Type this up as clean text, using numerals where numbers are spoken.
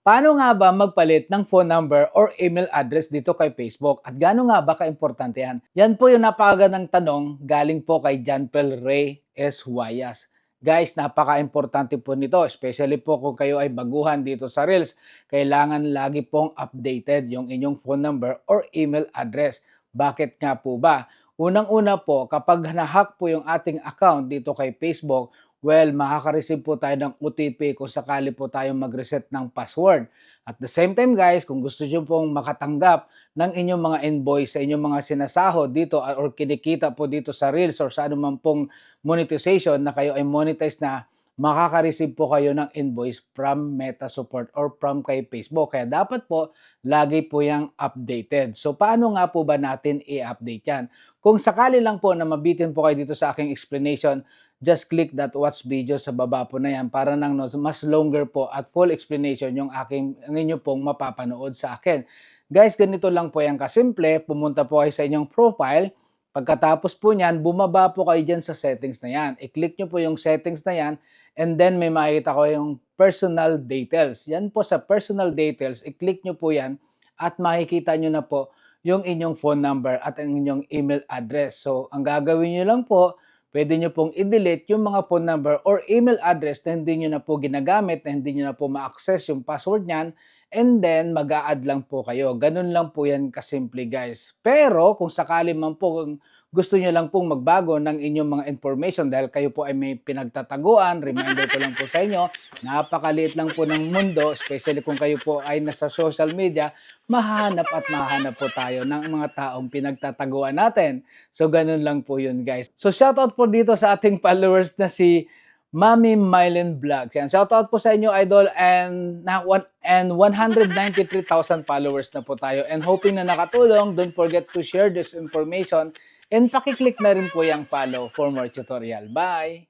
Paano nga ba magpalit ng phone number or email address dito kay Facebook? At gaano nga ba kaimportante yan? Yan po yung napakagandang tanong galing po kay John Pel Rey S. Guayas. Guys, napaka-importante po nito, especially po kung kayo ay baguhan dito sa Reels. Kailangan lagi pong updated yung inyong phone number or email address. Bakit nga po ba? Unang-una po, kapag nahack po yung ating account dito kay Facebook, well, makaka-receive po tayo ng OTP kung sakali po tayong mag-reset ng password. At the same time guys, kung gusto nyo pong makatanggap ng inyong mga invoice sa inyong mga sinasahod dito or kinikita po dito sa Reels or sa anuman pong monetization na kayo ay monetize na, makaka-receive po kayo ng invoice from Meta Support or from kay Facebook. Kaya dapat po, lagi po yung updated. So, paano nga po ba natin i-update yan? Kung sakali lang po na mabitin po kayo dito sa aking explanation, just click that watch video sa baba po na yan para nang mas longer po at full explanation yung ang inyo pong mapapanood sa akin. Guys, ganito lang po yan kasimple. Pumunta po kayo sa inyong profile. Pagkatapos po niyan, bumaba po kayo dyan sa settings na yan. I-click nyo po yung settings na yan and then may makikita ko yung personal details. Yan po sa personal details, i-click nyo po yan at makikita nyo na po yung inyong phone number at ang inyong email address. So, ang gagawin nyo lang po, pwede nyo pong i-delete yung mga phone number or email address na hindi nyo na po ginagamit, na hindi nyo na po ma-access yung password niyan, and then mag-a-add lang po kayo. Ganun lang po yan kasimple guys. Pero kung sakali man po gusto nyo lang pong magbago ng inyong mga information dahil kayo po ay may pinagtataguan, reminder ko lang po sa inyo, napakaliit lang po ng mundo, especially kung kayo po ay nasa social media, mahahanap po tayo ng mga taong pinagtataguan natin. So, ganun lang po yun guys. So, shoutout po dito sa ating followers na si Mami Mylen Vlogs. Yan. Shoutout po sa inyo, idol, and 193,000 followers na po tayo. And hoping na nakatulong, don't forget to share this information and pakiclick na rin po yung follow for more tutorial. Bye!